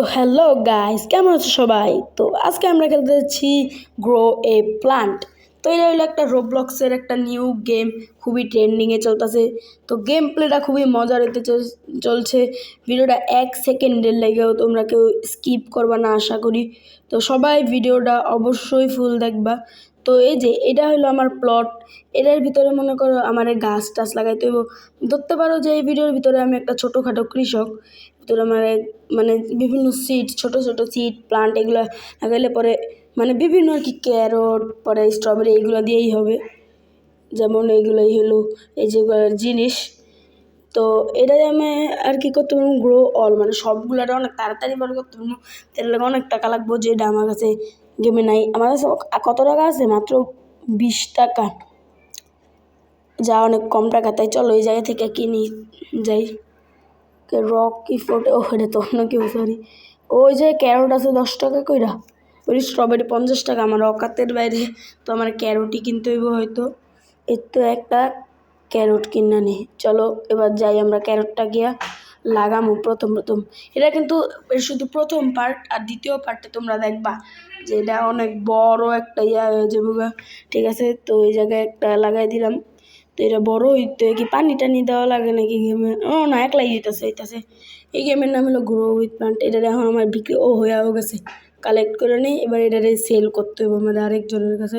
তো hello guys, কেমন আছো সবাই? তো আজকে আমরা খেলতে যাচ্ছি গ্রো এ প্লান্ট। তো এটা হলো একটা রোবলক্সের একটা নিউ গেম, খুবই ট্রেন্ডিংয়ে চলতেছে। তো গেম প্লেটা খুবই মজার হতে চলছে। ভিডিওটা 1 সেকেন্ডের লেগেও তোমরা কেউ স্কিপ করবা না আশা করি। তো সবাই ভিডিওটা অবশ্যই ফুল দেখবা। তো এই যে এটা হলো আমার প্লট। এটার ভিতরে মনে করো আমার গাছ টাছ লাগাইতে হইব। ধরতে পারো যে এই ভিডিওর ভিতরে আমি একটা ছোটোখাটো কৃষক। ভিতরে আমার মানে বিভিন্ন সিড, ছোট ছোট সিড প্লান্ট এগুলো লাগাইলে পরে মানে বিভিন্ন আর কি ক্যারট, পরে স্ট্রবেরি এগুলো দিয়েই হবে। যেমন এইগুলোই হলো এই যেগুলোর জিনিস। তো এটাই আমি আর কি করতে পারবো, গ্রো অল মানে সবগুলোটা অনেক তাড়াতাড়ি বড় করতে পারবো। তার লাগে অনেক টাকা লাগবো, যেটা আমার কাছে গেমে নাই। আমার কাছে কত টাকা আছে? মাত্র 20 টাকা, যা অনেক কম টাকা। তাই চলো এই জায়গা থেকে কিনি যাই। রকি ফোর্ট, ও এটা তো অন্য কেউ, সরি। ওই যে ক্যারট আছে 10 টাকা কইরা, ওই স্ট্রবেরি 50 টাকা। আমার অকাতের বাইরে। তো আমার ক্যারটই কিনতে হইব হয়তো। এর তো একটা ক্যারট কিনা নেই। চলো এবার যাই আমরা ক্যারটটা গিয়া লাগামো প্রথম প্রথম। এটা কিন্তু শুধু প্রথম পার্ট, আর দ্বিতীয় পার্টে তোমরা দেখবা যে এটা অনেক বড় একটা হয়ে যাবে। ঠিক আছে, তো এই জায়গায় একটা লাগাই দিলাম। তো এটা বড় হইতে কি পানি টানি দেওয়া লাগে নাকি গেমে? ও না, একলাই হইতেছে। এই গেমের নাম হলো গ্রো উইথ প্লান্ট। এটা এখন আমার বিক্রি হয়েও গেছে। কালেক্ট করে নিই, এবার এটারে সেল করতে হবে আমাদের আরেকজনের কাছে।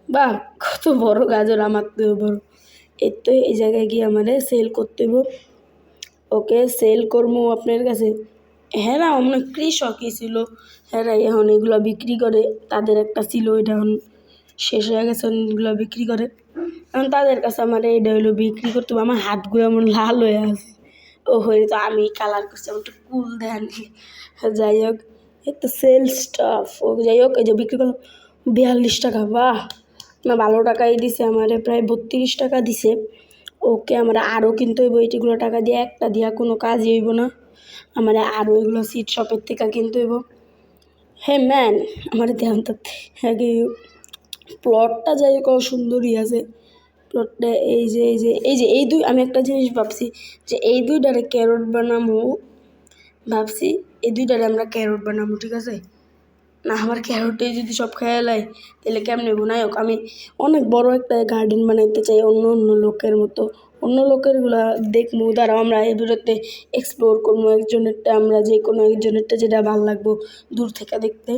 বাহ, কত বড় গাজর! আমার তো বড়। এর তো এই জায়গায় গিয়ে আমাদের সেল করতে হবে। ওকে, সেল করবো আপনার কাছে। হ্যাঁ না, অন্য কৃষকই ছিল। হ্যাঁ, এখন এগুলো বিক্রি করে। তাদের একটা ছিল, এটা এখন শেষ হয়ে গেছে। এগুলো বিক্রি করে। এখন তাদের কাছে আমার এটা হলো বিক্রি করতে হবে। আমার হাতগুলো এমন লাল হয়ে আছে। ও হয়ে তো আমি কালার করছি, আমার একটু কুল দেন। যাই হোক, এই তো সেল স্টাফ। ও যাই হোক, এই যে বিক্রি করলাম 42 টাকা। বাহ, না ভালো টাকাই দিছে আমারে, প্রায় 32 টাকা দিছে। ওকে, আমরা আরও কিনতে হইব। এইগুলো টাকা দিয়ে একটা দিয়া কোনো কাজই হইব না। আমার আরও এগুলো সিড শপের থেকে কিনতে হইব। হ্যাঁ ম্যান, আমার ধ্যান তো হ্যাঁ, প্লটটা যাই হোক সুন্দরই আছে। প্লটটা এই দুই, আমি একটা জিনিস ভাবছি যে এই দুইটারে ক্যারট বানামো। ভাবছি এই দুইটারে আমরা ক্যারট বানাবো, ঠিক আছে? না, আমার ক্যারটে যদি সব খেয়ে লাই তাহলে কেমনে বানায়ক? আমি অনেক বড় একটা গার্ডেন বানাইতে চাই, অন্য অন্য লোকের মতো। অন্য লোকেরগুলা দেখবো, দ্বারা আমরা এই দূরত্বে এক্সপ্লোর করবো। একজনেরটা আমরা যে কোনো একজনেরটা যেটা ভালো লাগবো দূর থেকে দেখতে।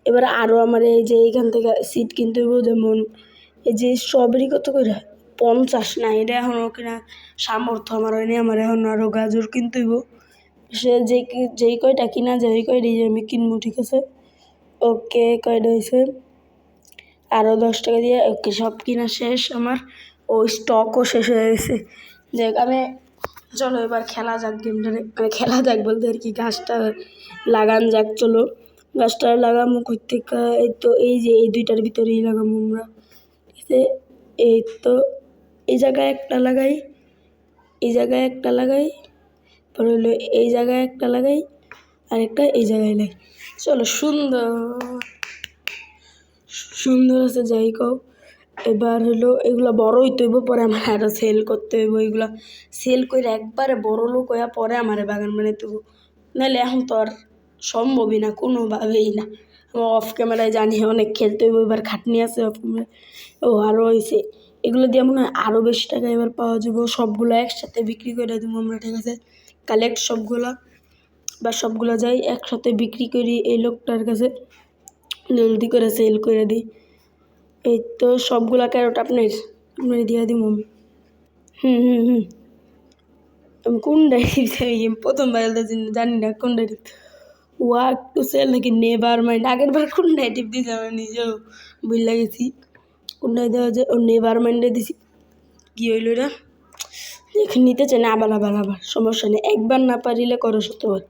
এবার আরও আমার এই যে এইখান থেকে সিট কিনতে হইব। যেমন এই যে স্ট্রবেরি কত করে? 50 না, এটা এখনও কিনা সামর্থ্য আমার হয়নি। আমার এখন আরও গাজর কিনতে হইব। সে যেই কয়টা কিনা যায় ওই কয়টাই আমি কিনবো, ঠিক আছে? ওকে, কয়টা হয়েছে? আরও 10 টাকা দিয়ে ওকে, সব কিনা শেষ আমার। ও স্টকও শেষ হয়ে গেছে। দেখ আমি, চলো এবার খেলা যাক গেমটারে। মানে খেলা যাক বলতে আর কি, গাছটা লাগান যাক। চলো গাছটা লাগামো কই থেকে? এই তো এই যে এই দুইটার ভিতরেই লাগামো আমরা, ঠিক আছে? এই তো এই জায়গায় একটা লাগাই, এই জায়গায় একটা লাগাই, পরে হলো এই জায়গায় একটা লাগাই, আর একটা এই জায়গায় লাগাই। চলো, সুন্দর সুন্দর আছে। যাই কও, এবার হলো এগুলো বড় হইতে হইব, পরে আমার আরও সেল করতে হইব। এগুলো সেল করে একবারে বড় লোক হইয়া পরে আমার বাগান বানাইতে হইব। নাহলে এখন তো আর সম্ভবই না, কোনোভাবেই না। আমার অফ ক্যামেরায় জানি অনেক খেলতে হইব, এবার খাটনি আছে অফ ক্যামেরায়। ও আরও হয়েছে, এগুলো দিয়ে মনে হয় আরও বেশি টাকা এবার পাওয়া যাবো। সবগুলো একসাথে বিক্রি করে দেবো আমরা, ঠিক আছে? কালেক্ট সবগুলা, বা সবগুলো যাই একসাথে বিক্রি করি এই লোকটার কাছে, জলদি করে সেল করে দিই। এই তো সবগুলা ক্যারট আপনার দিয়ে দিব আমি। আমি কোনটা টিপতে প্রথমবার জানি না কোনটা টিপ। ওয়ার্ক টু সেল নাকি নেভার মাইন্ড? আগের বার কোনটায় টিপ দিয়েছি আমি নিজেও বুঝলা গেছি। কোনটায় দেওয়া যায়? ও নেভার মাইন্ডে দিছি। কী হইল এটা? এখন নিতে চাই না, আবার সমস্যা নেই। একবার না পারিলে করো 100বার,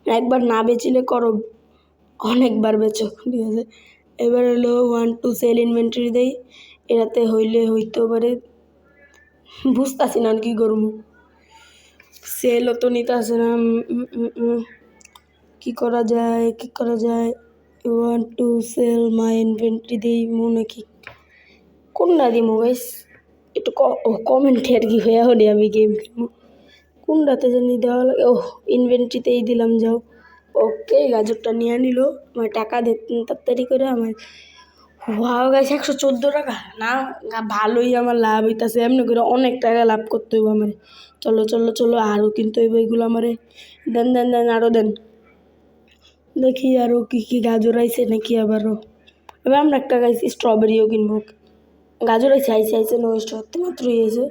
একবার না বেচিলে করো অনেকবার বেচো, ঠিক আছে? এবার হলো 1 টু সেল ইনভেন্টরি দেই। এটাতে হইতেও পারে, বুঝতেছি না কি করবো। সেলও তো নিতে আসে না। কি করা যায়? 1 টু সেল মাই ইনভেন্টরি দিই মনে কি কোনটা দিব গাইস? একটু কমেন্টে আর কি হয়ে হলে আমি গেম খেলবো। কোনটাতে জানি দেওয়া লাগে? ইনভেন্টরিতেই দিলাম। যাও, ওকে গাজরটা নিয়ে নিল, আমার টাকা দিতেন তাড়াতাড়ি করে আমার। ওয়াও গাইস, 114 টাকা না, ভালোই আমার লাভ হইতাছে। এমনি করে অনেক টাকা লাভ করতে হইব আমার। চলো চলো চলো, আরও কিনতে হইব এগুলো আমারে। দেন দেন দেন, আরও দেন। দেখি আরও কী কী গাজর আইছে নাকি আবারও। এবার আমরা একটা গাইস স্ট্রবেরিও কিনবো। গাজর আইছে আইছে আইছে, নষ্ট হতে মাত্রই আইছে।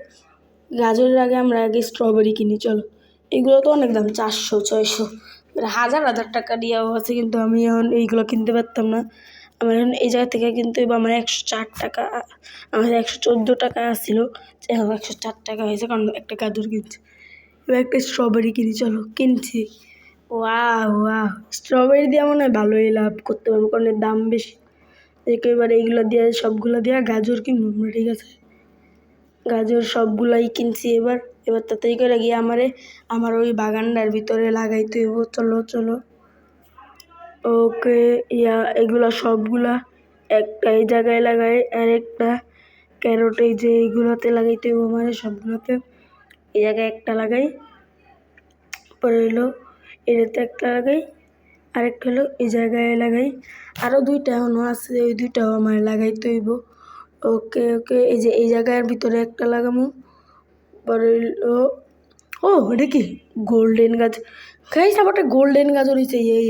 গাজরের আগে আমরা আগে স্ট্রবেরি কিনি চলো। এগুলো তো অনেক দাম, 400 600, হাজার হাজার টাকা দিয়েও আছে, কিন্তু আমি এখন এইগুলো কিনতে পারতাম না। আমার এখন এই জায়গা থেকে কিন্তু এবার আমার 104 টাকা, আমার 114 টাকা আসছিল, এখন 104 টাকা হয়েছে, কারণ একটা গাজর কিনছি। এবার একটা স্ট্রবেরি কিনি চলো, কিনছি। ওয়াও ওয়াও, স্ট্রবেরি দিয়ে মনে হয় ভালোই লাভ করতে পারবো, কারণ এর দাম বেশি। একেবারে এইগুলো দিয়ে সবগুলো দিয়ে গাজর কিনবো আমরা, ঠিক আছে। গাজর সবগুলাই কিনছি। এবার এবার তাড়াতাড়ি করে গিয়ে আমার ওই বাগানটার ভিতরে লাগাইতে হইব। চলো চলো। ওকে, এগুলা সবগুলা একটা এই জায়গায় লাগাই, আর একটা ক্যারট এই যে এইগুলোতে লাগাইতে হইব আমার, সবগুলোতে। এই জায়গায় একটা লাগাই, পরে হলো এটাতে একটা লাগাই, আরেকটা হলো এই জায়গায় লাগাই। আরও দুইটা এখনও আছে, ওই দুইটাও আমার লাগাইতে হইব। ওকে ওকে, এই যে এই জায়গার ভিতরে একটা লাগামো। পরে হলো, ও এটা কি গোল্ডেন গাজর গাইস, আমারটা গোল্ডেন গাজর হয়েছে। এই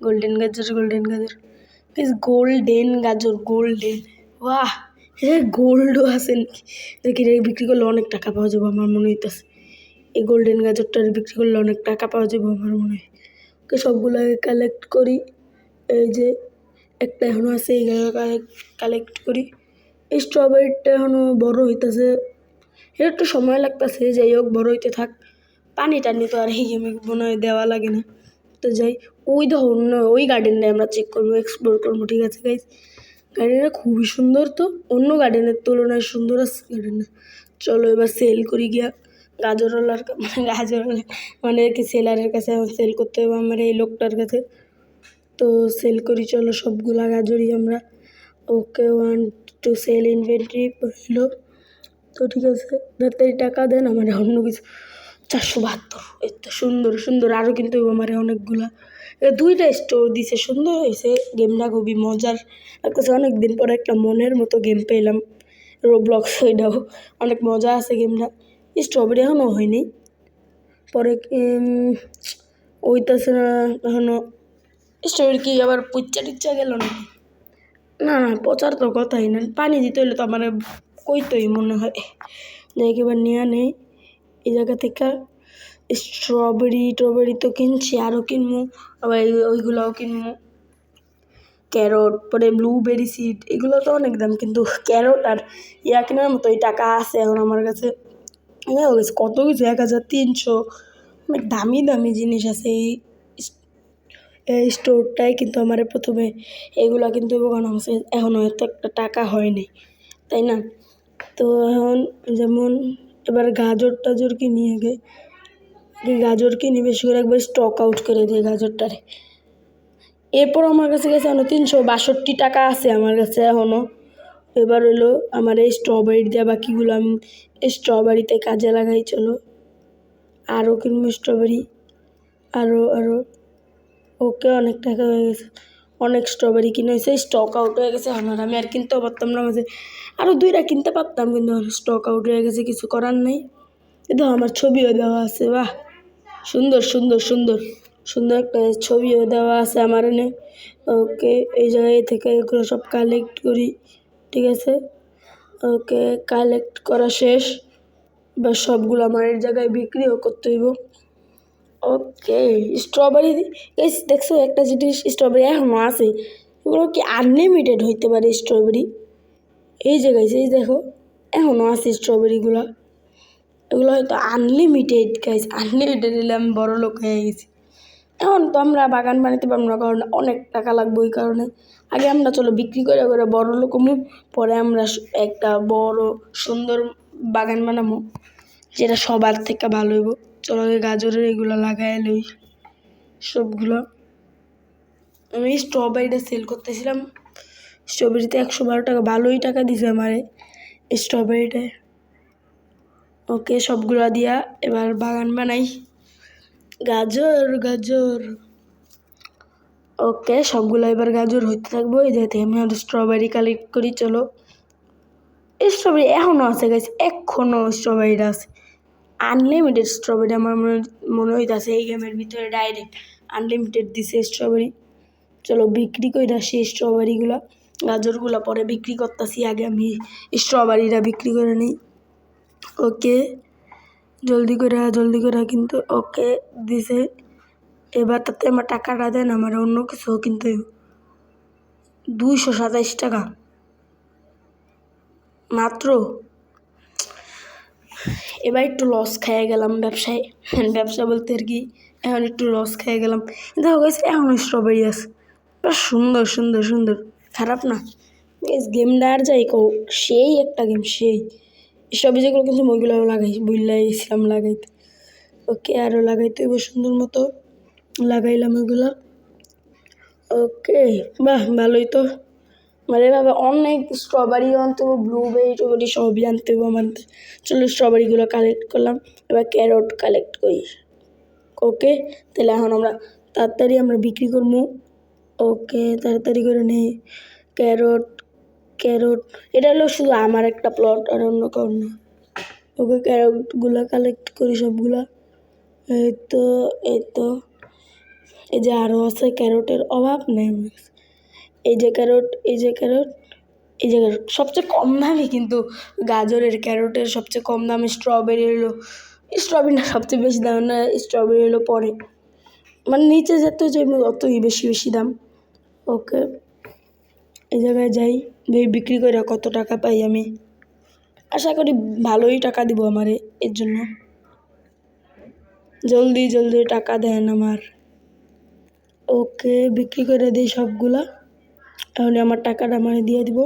গোল্ডেন গাজর, গোল্ডেন গাজর গাইস, গোল্ডেন গাজর, গোল্ডেন। বাহ, এটা গোল্ডও আছে নাকি? দেখি এটা বিক্রি করলে অনেক টাকা পাওয়া যাবে আমার মনে হইতেছে। এই গোল্ডেন গাজরটার বিক্রি করলে অনেক টাকা পাওয়া যাবে আমার মনে হয়। ওকে, সবগুলো কালেক্ট করি। এই যে একটা এখনও আছে, এইগুলো কালেক্ট করি। এই স্ট্রবেরিটা এখনও বড় হইতেছে, এটা একটু সময় লাগতেছে। যাই হোক, বড় হইতে থাক। পানি টানি তো আর এই গেমে মনে হয় দেওয়া লাগে না। তো যাই, ওই দেখো অন্য ওই গার্ডেনটা আমরা চেক করবো, এক্সপ্লোর করবো, ঠিক আছে গাইজ। গার্ডেনটা খুবই সুন্দর, তো অন্য গার্ডেনের তুলনায় সুন্দর আছে গার্ডেনটা। চলো এবার সেল করি গিয়া গাজরওয়ালার, মানে গাজরওয়ালা মানে কি সেলারের কাছে সেল করতে হবে আমার, এই লোকটার কাছে। তো সেল করি চলো সবগুলা গাজরই আমরা। ওকে, 1 to সেল ইনভেন্টরি হলো। তো ঠিক আছে, তাড়াতাড়ি টাকা দেন আমার, অন্য কিছু। 472, এত সুন্দর সুন্দর আরও কিন্তু আমার অনেকগুলা। দুইটা স্টোর দিছে, সুন্দর হয়েছে গেমটা, খুবই মজার লাগতেছে। অনেকদিন পরে একটা মনের মতো গেম পেলাম, রোবলক্স। ওইটাও অনেক মজা আছে গেমটা। স্ট্রবেরি এখনও হয়নি, পরে ওইটাছে না এখনও। স্ট্রবেরি কি আবার পুচ্চা টিচ্চা গেল নাকি? না না, পচার তো কথাই না, পানি দিতে হইলে তো আমার কইতই মনে হয়। দেখি এবার নিয়ে নেই এই জায়গা থেকে। স্ট্রবেরি তো কিনছি, আরও কিনবো, আবার ওইগুলোও কিনবো। ক্যারট, পরে ব্লুবেরি সিড, এগুলো তো অনেক দাম, কিন্তু ক্যারট আর কেনার মতো এই টাকা আছে এখন আমার কাছে। কত কিছু, 1300, অনেক দামি দামি জিনিস আছে এই স্টোরটায়। কিন্তু আমার প্রথমে এগুলো কিন্তু এখনও এত একটা টাকা হয়নি, তাই না? তো এখন যেমন এবার গাজর টাজর কিনি আগে, গাজর কিনি বেশি করে, একবার স্টক আউট করে দিই গাজরটারে। এরপর আমার কাছে এখনও 362 টাকা আছে আমার কাছে এখনও। এবার হলো আমার এই স্ট্রবেরি দেওয়া বাকিগুলো আমি স্ট্রবেরিতে কাজে লাগাই। চলো আরও কিনবো স্ট্রবেরি, আরও আরও। ওকে, অনেক টাকা হয়ে গেছে, অনেক স্ট্রবেরি কিনে হয়েছে, স্টক আউট হয়ে গেছে। আমার আমি আর কিনতেও পারতাম না, মাঝে আরও 2টা কিনতে পারতাম, কিন্তু স্টক আউট হয়ে গেছে, কিছু করার নেই। কিন্তু আমার ছবিও দেওয়া আছে, বাহ, সুন্দর সুন্দর সুন্দর সুন্দর একটা ছবিও দেওয়া আছে আমার এনে। ওকে, এই জায়গায় থেকে এগুলো সব কালেক্ট করি, ঠিক আছে। ওকে, কালেক্ট করা শেষ, এবার সবগুলো আমার এই জায়গায় বিক্রিও করতে হইব। ওকে, স্ট্রবেরি দেখছো একটা জিনিস, স্ট্রবেরি এখনও আছে, এগুলো কি আনলিমিটেড হইতে পারে স্ট্রবেরি? এই জায়গায় এই দেখো এখনও আছে স্ট্রবেরিগুলো, এগুলো হয়তো আনলিমিটেড গাইস। আনলিমিটেড হলে আমি বড় লোক হয়ে গেছি। এখন তো আমরা বাগান বানাতে পারবো না, কারণ অনেক টাকা লাগবে। ওই কারণে আগে আমরা চলো বিক্রি করে করে বড় লোক হমু, পরে আমরা একটা বড় সুন্দর বাগান বানাবো, যেটা সবার থেকে ভালো হইব। চলো আগে গাজরের এগুলো লাগাই লই সবগুলো। আমি স্ট্রবেরিটা সেল করতেছিলাম, স্ট্রবেরিতে 112 টাকা, ভালোই টাকা দিছে আমারে স্ট্রবেরিটায়। ওকে, সবগুলো দিয়া এবার বাগান বানাই। গাজর গাজর। ওকে, সবগুলো এবার গাজর হইতে থাকবো। এই যাতে আমি আর স্ট্রবেরি কালেক্ট করি। চলো, স্ট্রবেরি এখনও আছে গাইস, এখনও স্ট্রবেরিটা আছে। আনলিমিটেড স্ট্রবেরি আমার মনে হইতাছে এই গেমের ভিতরে ডাইরেক্ট আনলিমিটেড দিছে স্ট্রবেরি। চলো বিক্রি কইরা সেই স্ট্রবেরিগুলা, গাজরগুলা পরে বিক্রি করতেছি, আগে আমি স্ট্রবেরিটা বিক্রি করে নিই। ওকে, জলদি করে কিন্তু। ওকে, দিছে। এবার তাতে আমার টাকাটা দেন, আমার অন্য কিছু কিনতে হইব। 227 টাকা মাত্র। এবার একটু লস খেয়ে গেলাম ব্যবসায়, ব্যবসা বলতে আর কি, এখন একটু লস খেয়ে গেলাম। দেখো গাইস, এখন স্ট্রবেরি আছে, বেশ সুন্দর সুন্দর সুন্দর, খারাপ না গাইস। গেমটা আর যাই কো, সেই একটা গেম, সেই স্ট্রবেরি যেগুলো কিন্তু ওইগুলো লাগাই, বুঝলাই গেছিলাম লাগাইতে। ওকে, আরও লাগাইতে হইব সুন্দর মতো, লাগাইলাম ওইগুলো। ওকে, বাহ ভালোই তো। মানে এভাবে অনেক স্ট্রবেরি আনতে হবে, ব্লুবেরি টুবেরি সবই আনতে হবে আমাদের। চলো স্ট্রবেরিগুলো কালেক্ট করলাম, এবার ক্যারট কালেক্ট করি। ওকে, তাহলে এখন আমরা তাড়াতাড়ি আমরা বিক্রি করবো। ওকে, তাড়াতাড়ি করে নিই। ক্যারট ক্যারট, এটা হলো শুধু আমার একটা প্লট, আর অন্য কারণ না। ওকে, ক্যারটগুলো কালেক্ট করি সবগুলা। এই তো, এই তো, এই যে আরও আছে, ক্যারটের অভাব নেই আমার কাছে। এই যে ক্যারট, এই যে ক্যারট, এই যে ক্যারট সবচেয়ে কম দামই কিন্তু গাজরের, ক্যারটের সবচেয়ে কম দামে। স্ট্রবেরি হলো, স্ট্রবেরি না সবচেয়ে বেশি দাম না, স্ট্রবেরি হলো পরে, মানে নিচে যত যাইব অতই বেশি বেশি দাম। ওকে, এই জায়গায় যাই, বিক্রি করে কত টাকা পাই আমি। আশা করি ভালোই টাকা দিব আমারে এর জন্য। জলদি জলদি টাকা দেন আমার। ওকে, বিক্রি করে দিই সবগুলা, তাহলে আমার টাকাটা আমারে দিয়ে দিব।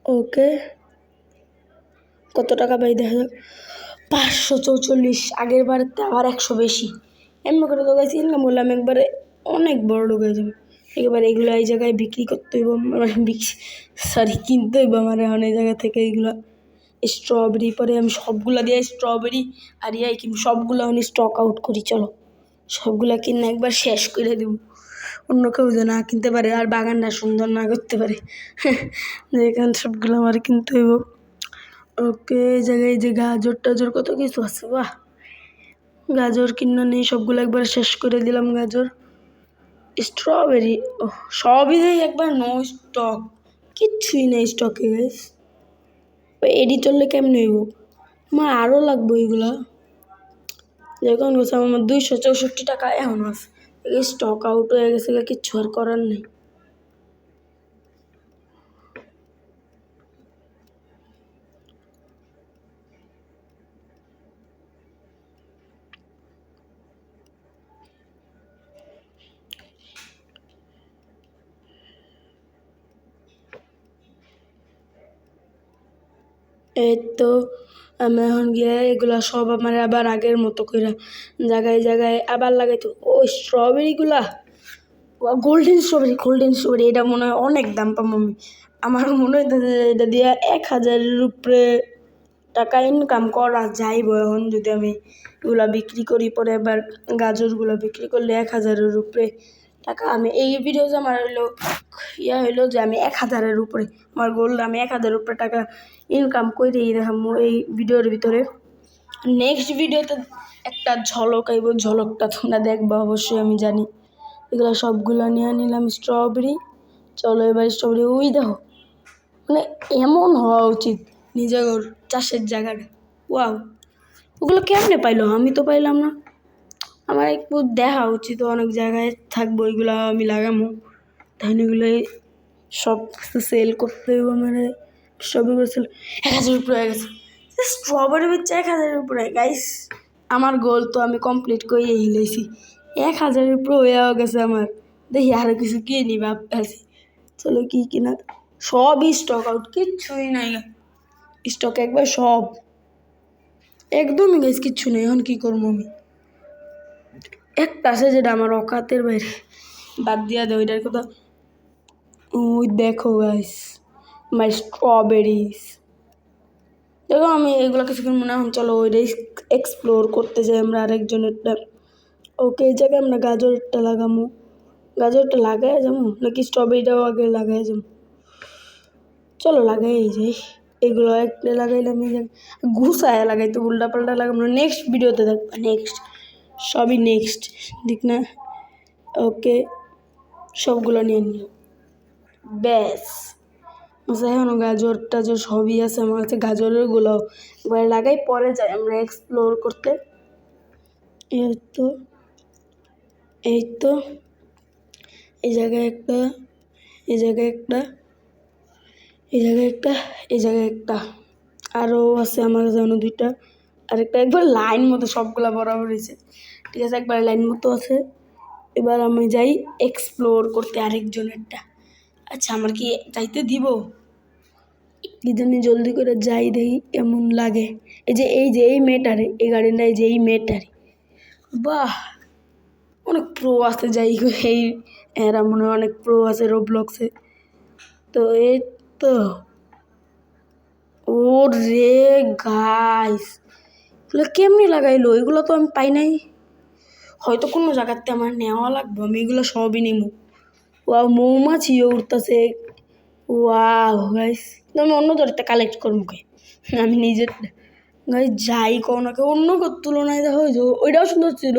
ওকে, কত টাকা পাই দেখা যাক। 544, আগের বারের তো আবার 100 বেশি। এমনি করে তো গাইছি ইনকাম বললাম একবারে অনেক বড় লোক হয়ে যাবে। একেবারে এগুলো এই জায়গায় বিক্রি করতে হইব, মানে সরি কিনতে হইব আমার এখন এই জায়গা থেকে এইগুলো। স্ট্রবেরি পরে আমি সবগুলা দিয়ে স্ট্রবেরি আর ইয়াই কিনবো, সবগুলো আমি স্টক আউট করি। চলো সবগুলা কিনে একবার শেষ করে দেবো, অন্য কেউ যে না কিনতে পারে আর বাগানটা সুন্দর না করতে পারে। যেখানে সবগুলো আমার কিনতে হইব। ওকে, এই জায়গায় যে গাজর টাজর কত কিছু আছে, বাহ। গাজর কিনা নেই, সবগুলো একবার শেষ করে দিলাম গাজর। স্ট্রবেরি, ও সবই দেয় একবার নো স্টক, কিচ্ছুই নেই স্টকে গাইস। এডি চললে কেমন হইব, আমার আরও লাগবে এগুলা। যখন গেছে আমার 264 টাকা এখন আছে, স্টক আউট হয়ে গেছে, কিচ্ছু আর করার নেই। এই তো আমি এখন গিয়ে এগুলা সব আমার আবার আগের মতো করে জায়গায় জায়গায় আবার লাগাইতো। ও স্ট্রবেরিগুলা, গোল্ডেন স্ট্রবেরি, গোল্ডেন স্ট্রবেরি, এটা মনে হয় অনেক দাম পাবো আমি। আমার মনে হইতেছে যে এটা দিয়ে 1000-এর উপরে টাকা ইনকাম করা যাইব এখন, যদি আমি এগুলা বিক্রি করি। পরে এবার গাজরগুলো বিক্রি করলে 1000-এর উপরে টাকা। আমি এই ভিডিও যে আমার হইলো হইলো যে আমি 1000-এর উপরে, আমার গোল আমি 1000-এর উপরে টাকা ইনকাম করেই দেখাম এই ভিডিওর ভিতরে। নেক্সট ভিডিওতে একটা ঝলক আইব, ঝলকটা তোমরা দেখবা অবশ্যই, আমি জানি। এগুলো সবগুলো নিয়ে নিলাম স্ট্রবেরি। চলো এবার স্ট্রবেরি, ওই দেখো, মানে এমন হওয়া উচিত নিজের চাষের জায়গাটা। ওয়াও, ওগুলো কেমনে পাইলো, আমি তো পাইলাম না। আমার একটু দেখা উচিত, অনেক জায়গায় থাকবো ওইগুলো আমি লাগামো, তাহলে এগুলোই সব কিছু সেল করতে হইব। মানে স্ট্রবেরি সেল 1000-এর উপরে হয়ে গেছে, স্ট্রবেরি হচ্ছে 1000-এর উপরে গাইস। আমার গোল তো আমি কমপ্লিট করে হিলেছি, 1000-এর উপরে হয়েও গেছে আমার। দেখি আরও কিছু কিনি ভাবতেছি। চলো কি কিনা, সবই স্টক আউট, কিচ্ছুই নাই স্টক, একবার সব একদমই গাইস, কিচ্ছু নেই। এখন কি করবো আমি, একটা আছে যেটা আমার অকাতের বাইরে, বাদ দিয়া দেয় ওইটার কথা। ওই দেখো গাইস, মাই স্ট্রবেরিজ, দেখো আমি এগুলো কিছুক্ষণ মনে হয়। চলো ওইটাই এক্সপ্লোর করতে যাই আমরা আরেকজনেরটা। ওকে, এই জায়গায় আমরা গাজরটা লাগামু। গাজরটা লাগাই যাবো নাকি স্ট্রবেরিটাও আগে লাগাই যাবো? চলো লাগাই যাই। এগুলো একটা লাগাইলাম, এই জায়গায় ঘুষায় লাগাই, তো উল্টা পাল্টা লাগাবো না। নেক্সট ভিডিওতে দেখবা, নেক্সট সবই নেক্সট, ঠিক না? ওকে, সবগুলো নিয়ে নিও। ব্যাস, এখন গাজর টাজর সবই আছে আমার কাছে, গাজরের গুলো এবার লাগাই, পরে যাই আমরা এক্সপ্লোর করতে। এই তো এই তো এই জায়গায় একটা, এই জায়গায় একটা, এই জায়গায় একটা, এই জায়গায় একটা, আরও আছে আমার কাছে অন্য দুইটা, আরেকটা একবার লাইন মতো সবগুলা বরাবর হয়েছে, ঠিক আছে, একবার লাইন মতো আছে। এবার আমি যাই এক্সপ্লোর করতে আরেকজনেরটা। আচ্ছা, আমার কি যাইতে দিব? কি জানি, জলদি করে যাই, দেখি কেমন লাগে। এই মেয়েটারে, এই গার্ডেনটা, এই মেয়েটারে, বাহ, অনেক প্রো আছে। যাই হোক, এরা মনে হয় অনেক প্রো আছে রোবলক্সে। তো এই তো, ও রে গাইস, এগুলো কেমনি লাগাইলো? এগুলো তো আমি পাই নাই, হয়তো কোনো জায়গাতে আমার নেওয়া লাগবে, আমি এগুলো সবই নিবো। ওয়াও, মৌমাছিও উঠতেছে, ওয়াও গাইস, আমি অন্য দরটা কালেক্ট করবো, আমি নিজের গাইস যাই কোনো অন্য তুলনায় দেখো, ওইটাও সুন্দর ছিল।